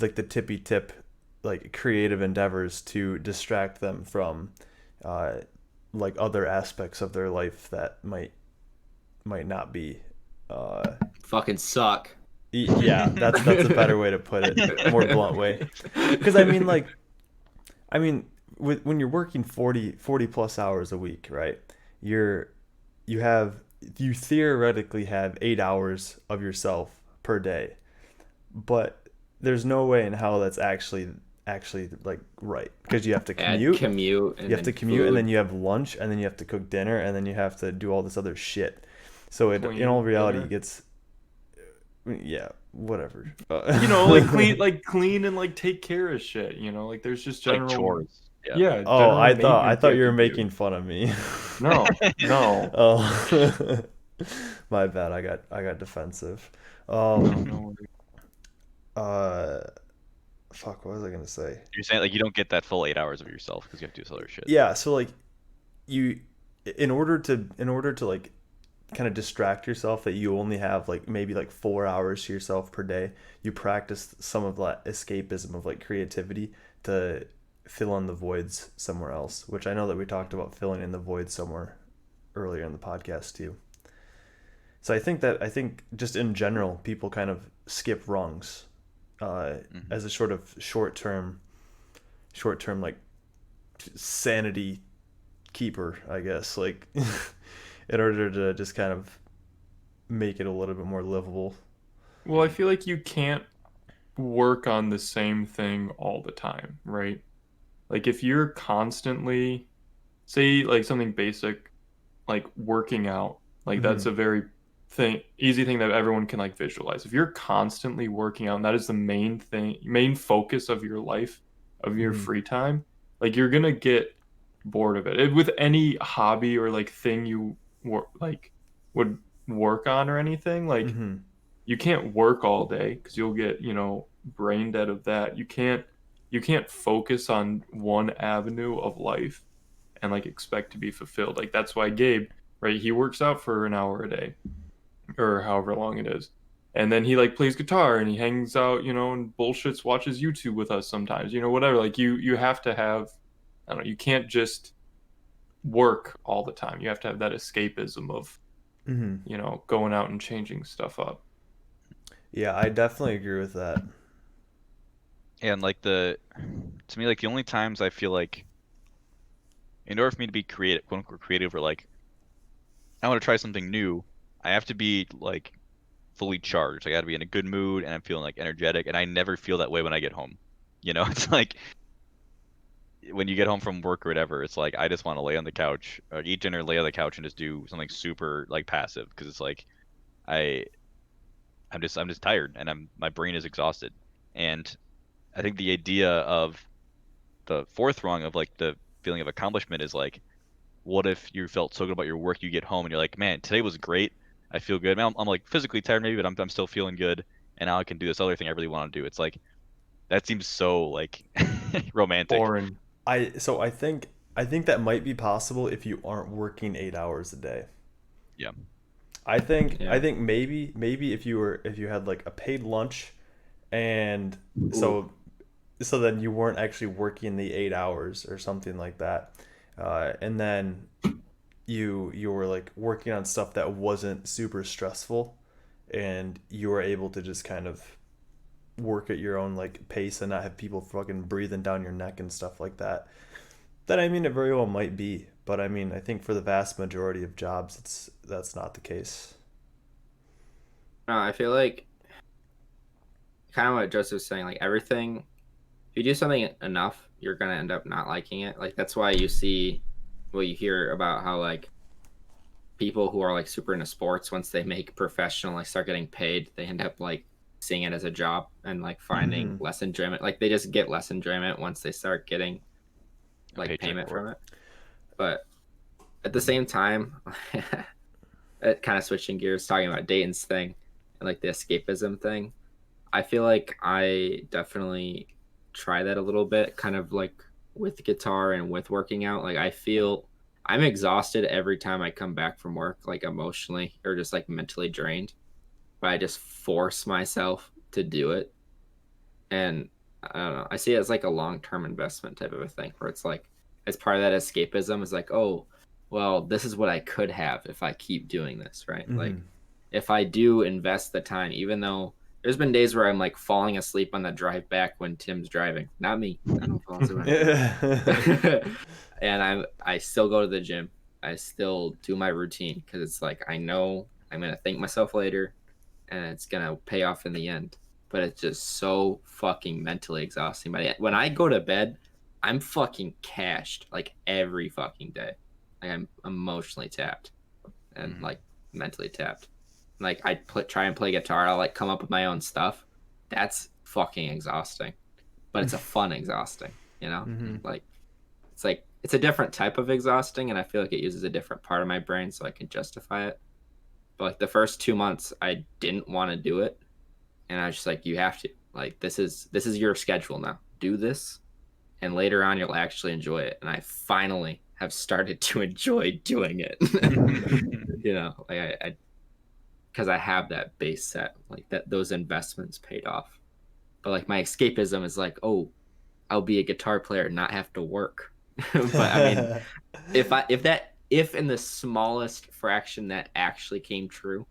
like the tippy tip, like creative endeavors to distract them from uh, like other aspects of their life that might not be Fucking suck. yeah, that's a better way to put it, more blunt way. Because I mean, when you're working 40 plus hours a week, right? You're you have you theoretically have 8 hours of yourself per day, but there's no way in how that's actually like right, because you have to Add commute, commute and you have then to commute, and then food. you have lunch, and then you have to cook dinner, and then you have to do all this other shit. So in all Clean reality, dinner. it gets yeah, whatever. Like clean and like take care of shit. Like there's just Like general, chores. Yeah. yeah, Oh, general I maintenance you thought have you to were do. making fun of me. No, no, Oh, my bad. I got defensive. no, Um, no. uh, fuck. What was I gonna say? You're saying like you don't get that full 8 hours of yourself because you have to do this other shit. Yeah. So like you, in order to like kind of distract yourself, that you only have like maybe like 4 hours to yourself per day, you practice some of that escapism of like creativity to fill in the voids somewhere else, which I know that we talked about filling in the voids somewhere earlier in the podcast too. So I think just in general, people kind of skip rungs Hmm. as a sort of short term like sanity keeper, I guess. Like in order to just kind of make it a little bit more livable. Well, I feel like you can't work on the same thing all the time, right? Like if you're constantly, say like something basic, like working out, like Mm-hmm. that's a very easy thing that everyone can like visualize. If you're constantly working out and that is the main focus of your life, of your Mm-hmm. free time, like you're gonna get bored of it. With any hobby or like thing you would work on or anything, like Mm-hmm. you can't work all day because you'll get, brain dead of that. You can't focus on one avenue of life and like expect to be fulfilled. Like that's why Gabe, right? He works out for an hour a day or however long it is. And then he like plays guitar and he hangs out, and bullshits, watches YouTube with us sometimes, whatever. Like you have to have, I don't know, you can't just work all the time. You have to have that escapism of, Mm-hmm. going out and changing stuff up. Yeah, I definitely agree with that. And like to me, like the only times I feel like in order for me to be creative, quote unquote creative, or like I want to try something new, I have to be like fully charged. I got to be in a good mood and I'm feeling like energetic, and I never feel that way when I get home. It's like when you get home from work or whatever, it's like I just want to lay on the couch, or eat dinner, lay on the couch, and just do something super like passive because it's like I I'm just tired and my brain is exhausted. And I think the idea of the fourth rung of like the feeling of accomplishment is like, what if you felt so good about your work, you get home and you're like, man, today was great. I feel good. Man, I'm like physically tired maybe, but I'm still feeling good. And now I can do this other thing I really want to do. It's like that seems so like romantic. Boring. I think that might be possible if you aren't working 8 hours a day. Yeah. I think I Yeah. think maybe if you had like a paid lunch, and Ooh. so then you weren't actually working the 8 hours or something like that, and then you were like working on stuff that wasn't super stressful, and you were able to just kind of work at your own like pace and not have people fucking breathing down your neck and stuff like that. Then I mean it very well might be, but I mean I think for the vast majority of jobs that's not the case. No, I feel like kind of what Joseph's saying, like everything, if you do something enough, you're gonna end up not liking it. Like that's why you hear about how like people who are like super into sports, once they make professional, like start getting paid, they end up like seeing it as a job and like finding Mm-hmm. less enjoyment. Like they just get less enjoyment once they start getting A like paycheck payment for it. from it. But at the same time, it kind of switching gears, talking about Dayton's thing and like the escapism thing. I feel like I definitely try that a little bit, kind of like with guitar and with working out. Like I feel I'm exhausted every time I come back from work, like emotionally or just like mentally drained. But I just force myself to do it. And I don't know. I see it as like a long-term investment type of a thing where it's like, as part of that escapism is like, oh, well, this is what I could have if I keep doing this, right? Like, if I do invest the time, even though there's been days where I'm like falling asleep on the drive back when Tim's driving, not me. I don't fall asleep. And I still go to the gym. I still do my routine because it's like I know I'm gonna thank myself later, and it's gonna pay off in the end. But it's just so fucking mentally exhausting. But when I go to bed, I'm fucking cashed like every fucking day. Like I'm emotionally tapped and like mentally tapped. Like I try and play guitar. I'll like come up with my own stuff. That's fucking exhausting, but it's a fun exhausting. You know, like it's a different type of exhausting, and I feel like it uses a different part of my brain so I can justify it. But like the first 2 months, I didn't want to do it. And I was just like, you have to. Like, this is your schedule now. Do this, and later on, you'll actually enjoy it. And I finally have started to enjoy doing it. You know, like because I have that base set, like those investments paid off. But like my escapism is like, oh, I'll be a guitar player and not have to work. But I mean, if in the smallest fraction that actually came true,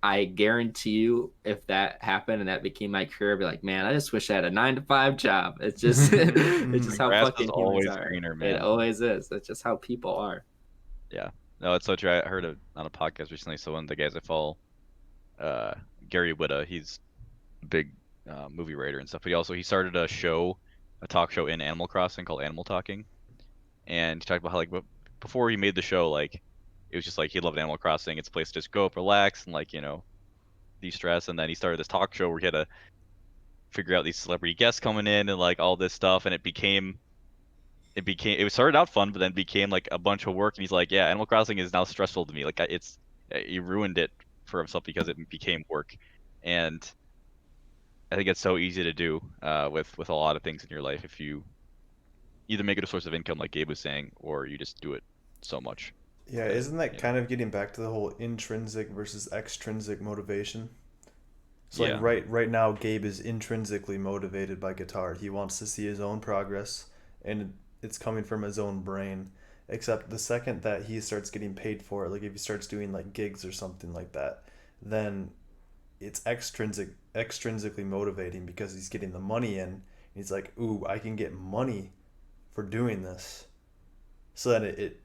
I guarantee you, if that happened and that became my career, I'd be like, man, I just wish I had a 9-to-5 job. It's just, it's just how Grass fucking is humans always are. greener, man. It always is. That's just how people are. Yeah, no, it's so true. I heard it on a podcast recently. So one of the guys I follow, Gary Whitta, he's a big movie writer and stuff. But he started a talk show in Animal Crossing called Animal Talking, and he talked about how like before he made the show, like it was just like he loved Animal Crossing. It's a place to just go up, relax, and like de-stress. And then he started this talk show where he had to figure out these celebrity guests coming in and like all this stuff, and it started out fun, but then became like a bunch of work. And he's like, yeah, Animal Crossing is now stressful to me. Like he ruined it for himself because it became work. And I think it's so easy to do with a lot of things in your life if you either make it a source of income, like Gabe was saying, or you just do it so much. Yeah, isn't that kind of getting back to the whole intrinsic versus extrinsic motivation? So like right now, Gabe is intrinsically motivated by guitar. He wants to see his own progress, and it's coming from his own brain. Except the second that he starts getting paid for it, like if he starts doing like gigs or something like that, then it's extrinsically motivating because he's getting the money in. And he's like, ooh, I can get money for doing this. So then it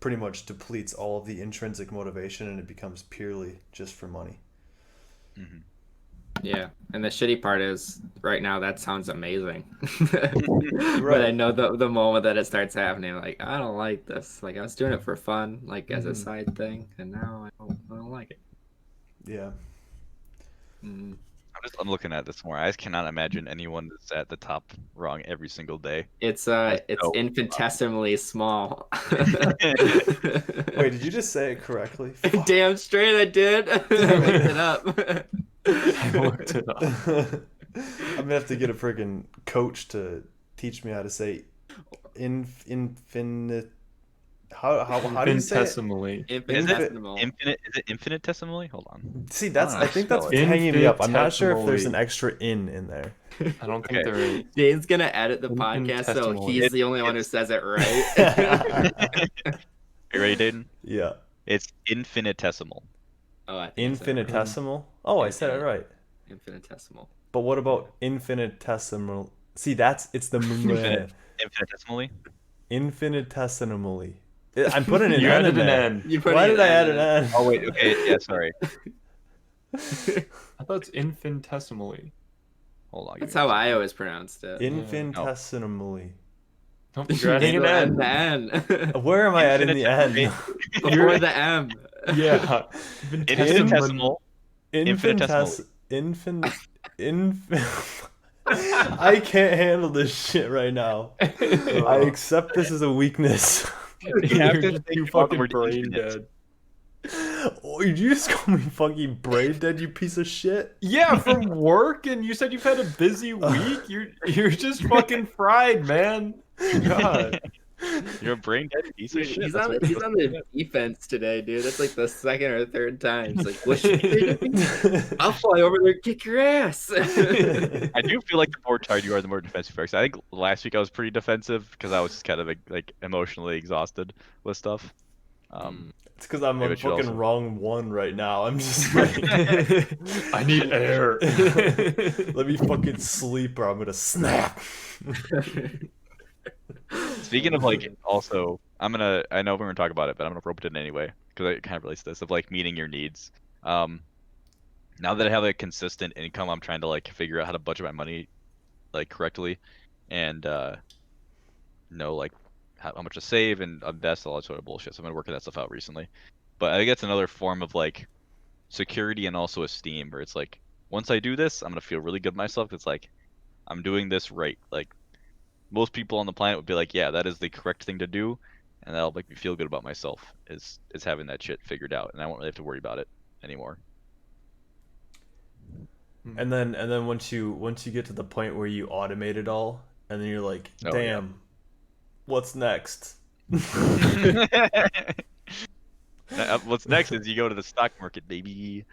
pretty much depletes all of the intrinsic motivation, and it becomes purely just for money. Mm-hmm. Yeah, and the shitty part is right now that sounds amazing. Right. But I know the moment that it starts happening, like I don't like this. Like I was doing it for fun, like as a side thing, and now I don't like it. Yeah. I'm looking at this more. I just cannot imagine anyone that's at the top rung every single day. It's so infinitesimally small. Wait, did you just say it correctly? Damn straight I did. I looked it up. I looked it up. I'm gonna have to get a freaking coach to teach me how to say infinite. How do you say it? Infinitesimally. Infinitesimal. Is it infinitesimally? Hold on. See, I think that's spell what's it. hanging me up. I'm not sure if there's Infinitesimally. an extra in there. I don't think there is. Jane's gonna edit the podcast, so Infinitesimal. he's the only one who says it right. You ready, Dayton? Yeah. It's infinitesimal. Oh, I think I said it right. Infinitesimal? Oh, I said it right. Infinitesimal. But what about infinitesimal? See, it's the Infinitesimally? infinitesimally. I'm putting an You N in added an there. N. You put Why an did I add N an in. N? Oh wait, okay, yeah, sorry. I thought it's infinitesimally. Hold on. That's how I always pronounced it. Infinitesimally. Nope, you're adding an N. The N. Where am I adding the N? Before the M. Yeah. Infinitesimal. I can't handle this shit right now. I accept this as a weakness. You have to You're think too about the fucking word brain infinite. dead. Oh, did you just call me fucking brain dead, you piece of shit? Yeah, from work, and you said you've had a busy week. You're just fucking fried, man. God. You're a brain dead piece of Dude, shit. he's That's on what the, you're he's on supposed to the do. defense today, dude. That's like the second or third time. He's like, what should they do? I'll fly over there and kick your ass. I do feel like the more tired you are, the more defensive you are. 'Cause I think last week I was pretty defensive because I was just kind of like emotionally exhausted with stuff. It's because I'm Maybe on it should fucking also- wrong one right now. I'm just like, I need air. let me fucking sleep or I'm gonna snap. Speaking of like, also, I know we're gonna talk about it, but I'm gonna rope it in anyway because it kind of relates to this of like meeting your needs. Now that I have a consistent income, I'm trying to like figure out how to budget my money like correctly, and know like how much to save and invest, all that sort of bullshit. So I've been working that stuff out recently. But I think that's another form of like security and also esteem, where it's like once I do this, I'm gonna feel really good with myself. It's like I'm doing this right. Like most people on the planet would be like, yeah, that is the correct thing to do, and that'll make me feel good about myself. Is having that shit figured out, and I won't really have to worry about it anymore. And then once you get to the point where you automate it all, and then you're like, Oh, yeah. damn, what's next? What's next is you go to the stock market, baby.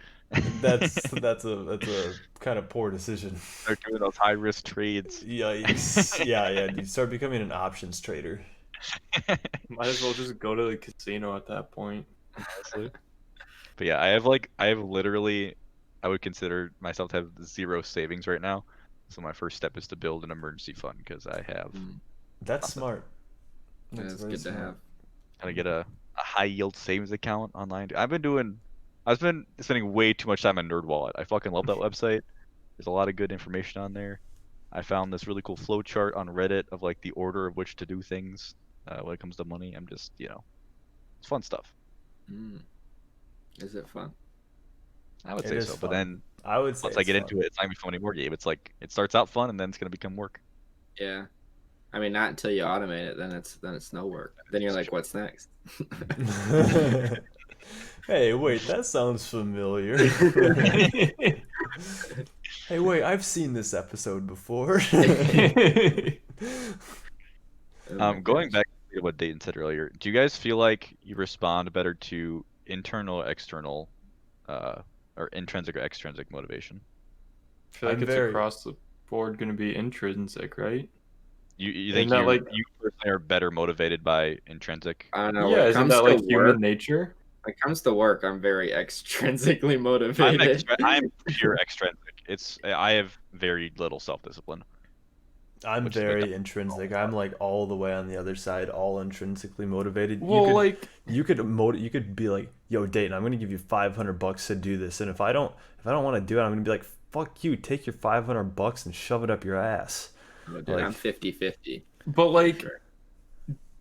That's a kind of poor decision. Start doing those high risk trades. Yikes. Yeah, you start becoming an options trader. Might as well just go to the casino at that point. Honestly. But yeah, I have literally, I would consider myself to have zero savings right now. So my first step is to build an emergency fund because I have That's nothing. smart. That's very good to smart. have. Kind of get a high yield savings account online. I've been spending way too much time on NerdWallet. I fucking love that website. There's a lot of good information on there. I found this really cool flow chart on Reddit of like the order of which to do things when it comes to money. I'm just, it's fun stuff. Is it fun? I would It say is so. fun. But then I would say once I it's get fun. into it, it's not gonna be fun anymore, Gabe. It's like it starts out fun and then it's gonna become work. Yeah. I mean, not until you automate it. Then it's no work. Then you're like, what's next? Hey, wait, that sounds familiar. Hey, wait, I've seen this episode before. Oh my Going gosh. back to what Dayton said earlier, do you guys feel like you respond better to internal or external, or intrinsic or extrinsic motivation? I feel like I'm it's very- across the board going to be intrinsic, right? You Isn't think that you like- you personally are better motivated by intrinsic? I don't know. Yeah, when it isn't comes that to like work, human nature? when it comes to work, I'm very extrinsically motivated. I'm pure extrinsic. I have very little self-discipline. I'm Which is very like- intrinsic. I'm like all the way on the other side, all intrinsically motivated. Well, you could be like, "Yo, Dayton, I'm gonna give you $500 to do this," and if I don't want to do it, I'm gonna be like, "Fuck you! Take your $500 and shove it up your ass." Oh, dude, Like- I'm 50-50. but like, Sure.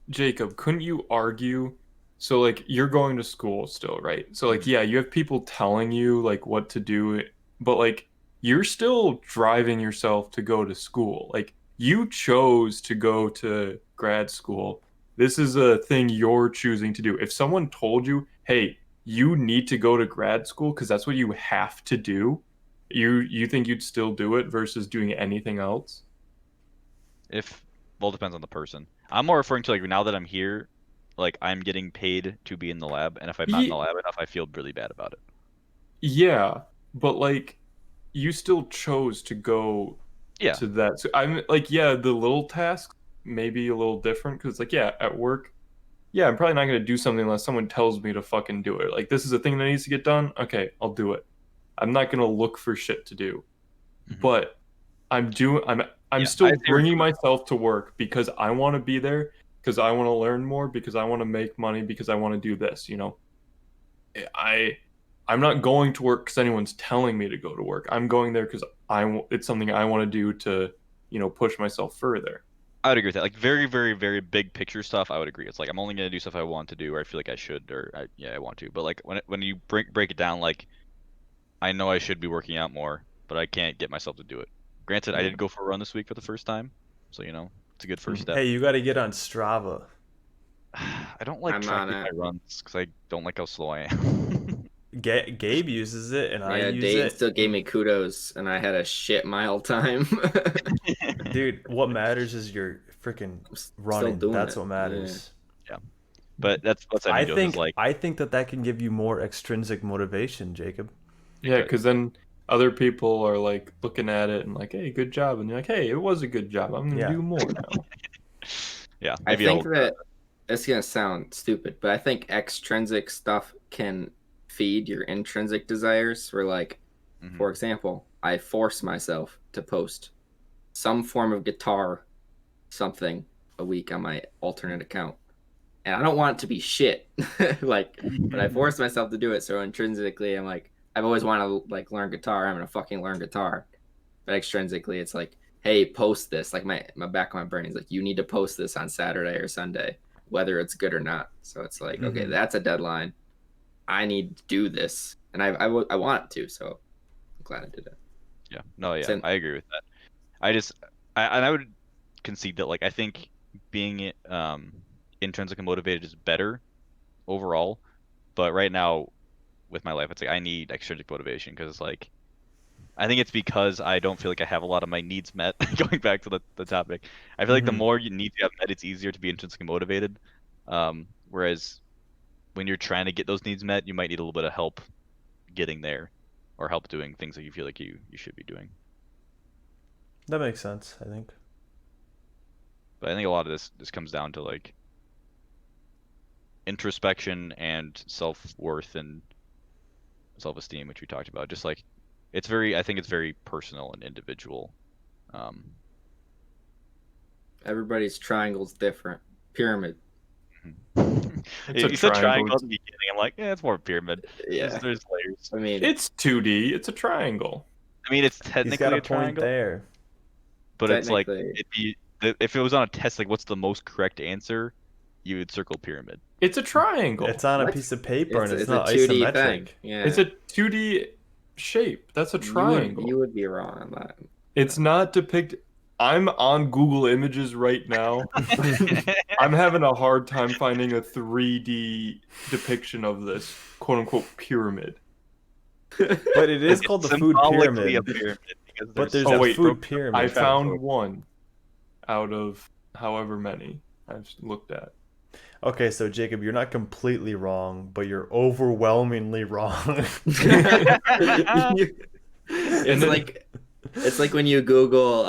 Jacob, couldn't you argue? So like, you're going to school still, right? So like, yeah, you have people telling you like what to do, but like, you're still driving yourself to go to school. Like, you chose to go to grad school. This is a thing you're choosing to do. If someone told you, hey, you need to go to grad school because that's what you have to do, you think you'd still do it versus doing anything else? Well, it depends on the person. I'm more referring to like now that I'm here, like I'm getting paid to be in the lab, and if I'm not in the lab enough, I feel really bad about it. Yeah, but like, you still chose to go Yeah. to that. So I'm like, yeah, the little tasks may be a little different because, like, yeah, at work, yeah, I'm probably not going to do something unless someone tells me to fucking do it. Like, this is a thing that needs to get done. Okay, I'll do it. I'm not going to look for shit to do. Mhm. But I'm Yeah, still I see what bringing you- myself to work because I want to be there, because I want to learn more, because I want to make money, because I want to do this, you know. I'm not going to work because anyone's telling me to go to work. I'm going there because it's something I want to do to, push myself further. I would agree with that. Like very, very, very big picture stuff, I would agree. It's like I'm only gonna do stuff I want to do, or I feel like I should, or I want to. But like when you break it down, like I know I should be working out more, but I can't get myself to do it. Granted, I did go for a run this week for the first time, so it's a good first step. Hey, you got to get on Strava. I don't like I'm tracking on my it. runs because I don't like how slow I am. Gabe uses it, and I Yeah, use Dayton it. still gave me kudos, and I had a shit mile time. Dude, what matters is your freaking still running. doing That's it. what matters. But that's what I mean, Joseph, like, I think that can give you more extrinsic motivation, Jacob. Yeah, because then other people are like looking at it and like, hey, good job. And you're like, hey, it was a good job. I'm going to do more now. yeah, I maybe think that it's gonna sound stupid, but I think extrinsic stuff can feed your intrinsic desires. Where, like, for example, I force myself to post some form of guitar something a week on my alternate account, and I don't want it to be shit. Like, but I force myself to do it. So intrinsically, I'm like, I've always wanted to like learn guitar. I'm gonna fucking learn guitar. But extrinsically, it's like, hey, post this. Like my back of my brain is like, you need to post this on Saturday or Sunday, whether it's good or not. So it's like, okay, that's a deadline. I need to do this, and I want to. So I'm glad I did it. Yeah, no, yeah, So- I agree with that. I would concede that, like, I think being intrinsically motivated is better overall, but right now with my life, it's like I need extrinsic motivation because, like, I think it's because I don't feel like I have a lot of my needs met. Going back to the topic, I feel like the more you need to have met, it's easier to be intrinsically motivated. Whereas when you're trying to get those needs met, you might need a little bit of help getting there, or help doing things that you feel like you should be doing. That makes sense, I think. But I think a lot of this comes down to, like, introspection and self-worth and self-esteem, which we talked about. Just like I think it's very personal and individual. Everybody's triangle's different. Pyramid. You said triangle at the beginning. I'm like, yeah, it's more pyramid. Yeah. There's layers. I mean, It's 2D. It's a triangle. I mean, it's He's got technically a a triangle, point there. but it's like technically. if it was on a test, like, what's the most correct answer, you would circle pyramid. It's a triangle. It's on a What? piece of paper and it's it's not a 2D isometric. thing. Yeah. It's a 2D shape. That's a triangle. You would be wrong on that. It's not depicted. I'm on Google Images right now. I'm having a hard time finding a 3D depiction of this quote unquote pyramid. But it is called the food Symbolically a pyramid. because But there's Oh, a wait, food pyramid. I found one out of however many I've looked at. Okay, so Jacob, you're not completely wrong, but you're overwhelmingly wrong. It's like when you Google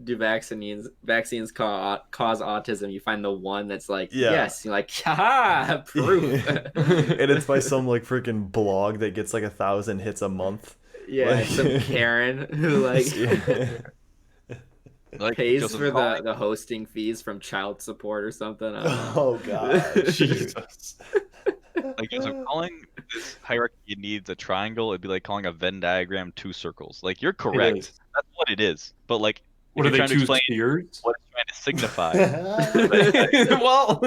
do vaccines cause autism, you find the one that's like, yes, you're like, haha, proof. And it's by some like freaking blog that gets like 1,000 hits a month. Yeah, Like- some Karen who like like pays Joseph for calling. the hosting fees from child support or something. I don't know. Oh god. Jesus. Like, Joseph, calling this hierarchy of needs a triangle, it'd be like calling a Venn diagram 2 circles. Like, you're correct. is. That's what it is. But, like, What if are you're they, trying to 2 explain tiers? what it's trying to signify, Well,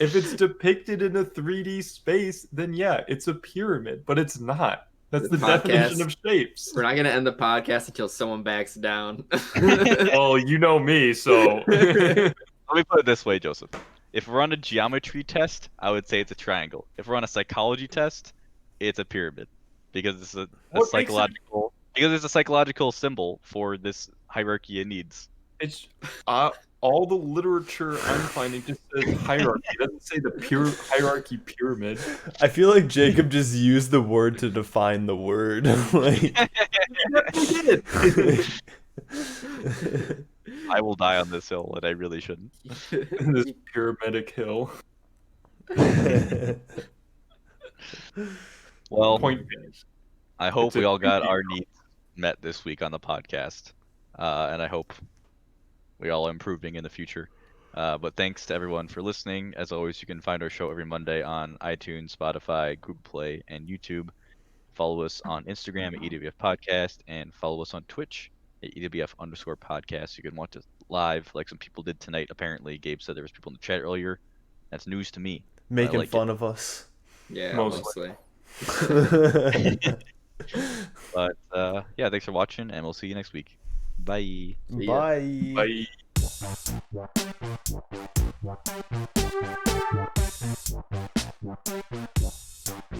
if it's depicted in a 3D space, then yeah, it's a pyramid, but it's not. That's the definition of shapes. We're not gonna end the podcast until someone backs down. Well, you know me, so. let me put it this way, Joseph. If we're on a geometry test, I would say it's a triangle. If we're on a psychology test, it's a pyramid, because it's a psychological. Because it's a psychological symbol for this hierarchy of needs. It's all the literature I'm finding just says hierarchy. It doesn't say the pure hierarchy pyramid. I feel like Jacob just used the word to define the word. Like... I will die on this hill, and I really shouldn't. This pyramidic hill. Well, Point being, I hope it's we a all got 3D our needs met this week on the podcast, and I hope we all are improving in the future. But thanks to everyone for listening. As always, you can find our show every Monday on iTunes, Spotify, Google Play, and YouTube. Follow us on Instagram at EWF Podcast, and follow us on Twitch at EWF_podcast. You can watch us live like some people did tonight. Apparently, Gabe said there was people in the chat earlier. That's news to me. Making like fun of us. Yeah, Mostly. But yeah, thanks for watching, and we'll see you next week. Bye. See ya. Bye. Bye.